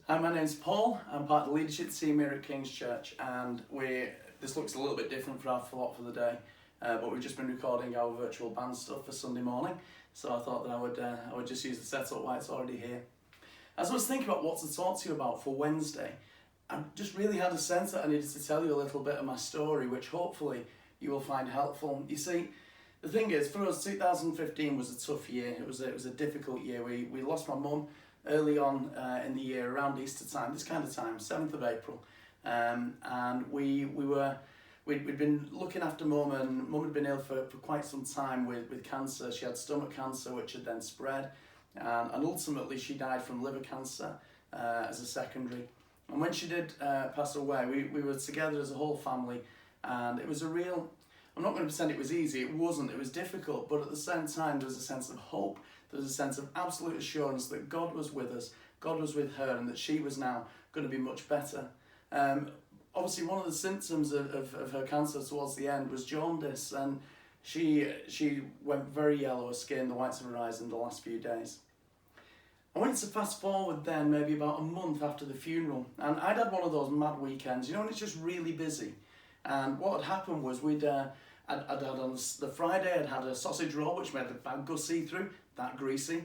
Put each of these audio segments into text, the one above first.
Hi, my name's Paul. I'm part of the leadership team here at King's Church, and this looks a little bit different for our lot for the day, but we've just been recording our virtual band stuff for Sunday morning, so I thought that I would just use the setup while it's already here. As I was thinking about what to talk to you about for Wednesday, I just really had a sense that I needed to tell you a little bit of my story, which hopefully you will find helpful. You see, the thing is, for us, 2015 was a tough year. It was a difficult year. We lost my mum early on in the year, around Easter time, this kind of time, 7th of April. And we'd been looking after Mum, and Mum had been ill for quite some time with cancer. She had stomach cancer, which had then spread, and ultimately she died from liver cancer as a secondary. And when she did pass away, we were together as a whole family, and it was a real, I'm not going to pretend it was easy, it wasn't, it was difficult, but at the same time there was a sense of hope, there was a sense of absolute assurance that God was with us, God was with her, and that she was now going to be much better. Obviously one of the symptoms of her cancer towards the end was jaundice, and she went very yellow, her skin, the whites of her eyes in the last few days. I went to fast forward then maybe about a month after the funeral, and I'd had one of those mad weekends, you know, when it's just really busy. And what had happened was I'd had on the Friday, I'd had a sausage roll which made the bag go see-through, that greasy.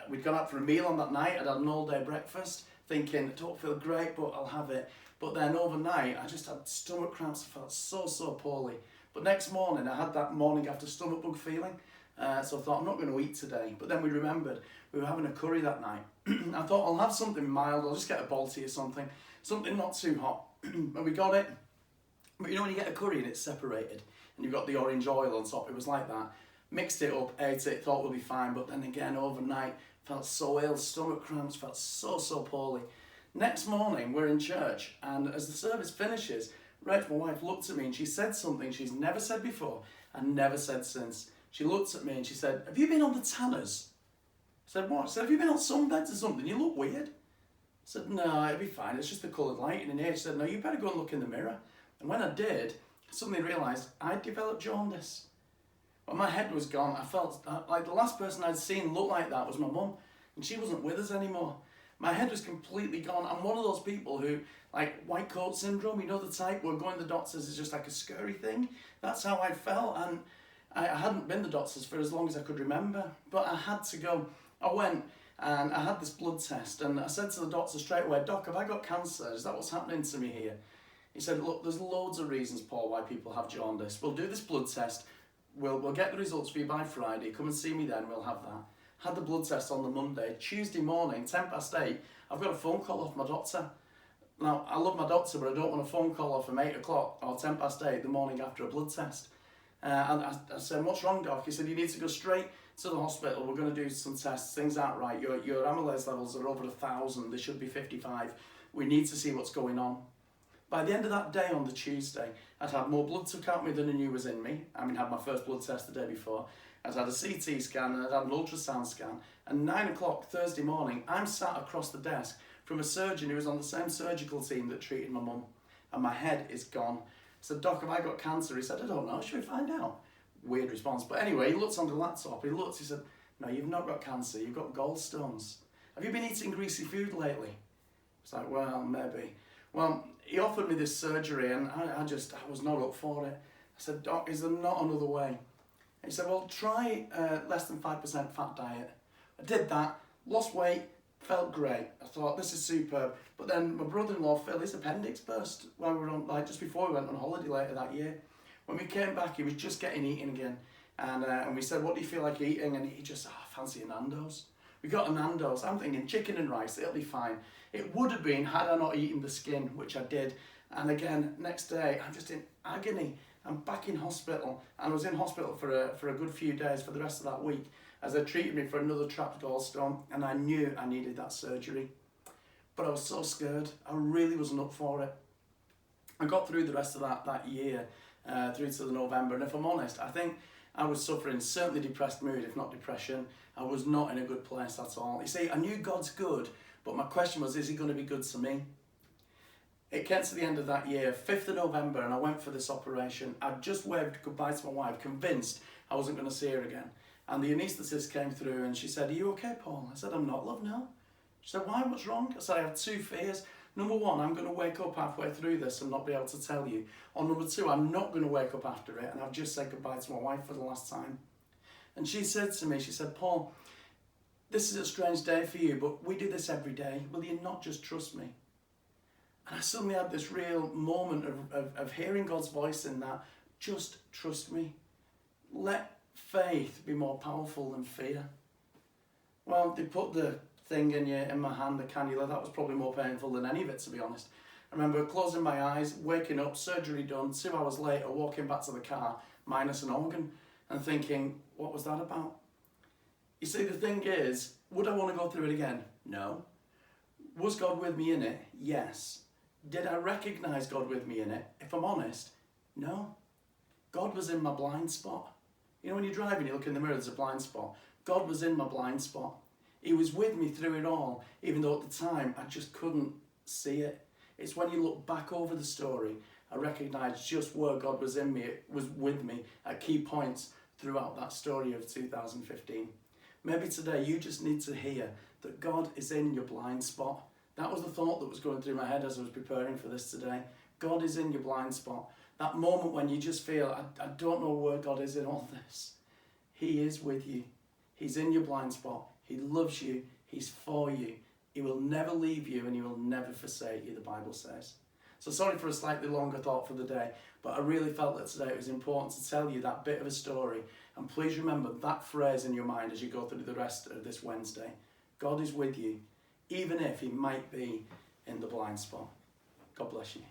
We'd gone out for a meal on that night, I'd had an all-day breakfast, thinking, I don't feel great, but I'll have it. But then overnight, I just had stomach cramps, I felt so poorly. But next morning, I had that morning after stomach bug feeling, so I thought, I'm not going to eat today. But then we remembered, we were having a curry that night. I thought, I'll have something mild, I'll just get a balti or something not too hot. And we got it. But you know when you get a curry and it's separated, and you've got the orange oil on top, it was like that. Mixed it up, ate it, thought we'll be fine, but then again overnight, felt so ill, stomach cramps, felt so poorly. Next morning, we're in church, and as the service finishes, Rach, my wife, looked at me and she said something she's never said before and never said since. She looked at me and she said, have you been on the tanners? I said, what? She said, have you been on sunbeds or something? You look weird. I said, no, it'll be fine, it's just the coloured lighting in here. She said, no, you better go and look in the mirror. And when I did, I suddenly realised I'd developed jaundice. When my head was gone, I felt like the last person I'd seen look like that was my mum, and she wasn't with us anymore. My head was completely gone. I'm one of those people who, like white coat syndrome, you know the type where going to the doctors is just like a scary thing. That's how I felt, and I hadn't been to the doctors for as long as I could remember, but I had to go. I went and I had this blood test, and I said to the doctor straight away, Doc, have I got cancer? Is that what's happening to me here? He said, look, there's loads of reasons, Paul, why people have jaundice. We'll do this blood test. We'll get the results for you by Friday. Come and see me then, we'll have that. Had the blood test on the Monday. Tuesday morning, 8:10, I've got a phone call off my doctor. Now, I love my doctor, but I don't want a phone call off from 8 o'clock or 8:10 the morning after a blood test. And I said, what's wrong, Doc? He said, you need to go straight to the hospital. We're going to do some tests. Things aren't right. Your amylase levels are over 1,000. They should be 55. We need to see what's going on. By the end of that day on the Tuesday, I'd had more blood took out of me than I knew was in me. I mean, I had my first blood test the day before. I'd had a CT scan and I'd had an ultrasound scan. And 9 o'clock Thursday morning, I'm sat across the desk from a surgeon who was on the same surgical team that treated my mum. And my head is gone. I said, Doc, have I got cancer? He said, I don't know, should we find out? Weird response. But anyway, he looked on the laptop, he said, no, you've not got cancer, you've got gallstones. Have you been eating greasy food lately? I was like, well, maybe. Well, he offered me this surgery and I was not up for it. I said, Doc, is there not another way? He said, well, try less than 5% fat diet. I did that, lost weight, felt great. I thought, this is superb. But then my brother-in-law, Phil, his appendix burst while we were on, just before we went on holiday later that year. When we came back, he was just getting eating again. And we said, what do you feel like eating? And he just, I fancy a Nando's. We got a Nando's. I'm thinking chicken and rice, it'll be fine. It would have been had I not eaten the skin, which I did. And again, next day, I'm just in agony. I'm back in hospital. And I was in hospital for a good few days for the rest of that week as they treated me for another trapped gallstone. And I knew I needed that surgery. But I was so scared. I really wasn't up for it. I got through the rest of that year, through to the November. And if I'm honest, I think I was suffering certainly depressed mood, if not depression. I was not in a good place at all. You see, I knew God's good, but my question was, is he going to be good to me? It came to the end of that year, 5th of November, and I went for this operation. I'd just waved goodbye to my wife, convinced I wasn't going to see her again. And the anaesthetist came through and she said, are you okay, Paul? I said, I'm not, love, no. She said, why, what's wrong? I said, I have two fears. Number one, I'm going to wake up halfway through this and not be able to tell you. Or number two, I'm not going to wake up after it and I've just said goodbye to my wife for the last time. And she said to me, she said, Paul, this is a strange day for you, but we do this every day. Will you not just trust me? And I suddenly had this real moment of hearing God's voice in that. Just trust me. Let faith be more powerful than fear. Well, they put the thing in my hand, the cannula. That was probably more painful than any of it, to be honest. I remember closing my eyes, waking up, surgery done, 2 hours later, walking back to the car, minus an organ, and thinking, what was that about? You see, the thing is, would I want to go through it again? No. Was God with me in it? Yes. Did I recognise God with me in it? If I'm honest, no. God was in my blind spot. You know, when you're driving, you look in the mirror, there's a blind spot. God was in my blind spot. He was with me through it all, even though at the time I just couldn't see it. It's when you look back over the story, I recognise just where God was in me, it was with me at key points throughout that story of 2015. Maybe today you just need to hear that God is in your blind spot. That was the thought that was going through my head as I was preparing for this today. God is in your blind spot. That moment when you just feel, I don't know where God is in all this. He is with you. He's in your blind spot. He loves you. He's for you. He will never leave you and he will never forsake you, the Bible says. So sorry for a slightly longer thought for the day, but I really felt that today it was important to tell you that bit of a story. And please remember that phrase in your mind as you go through the rest of this Wednesday. God is with you, even if he might be in the blind spot. God bless you.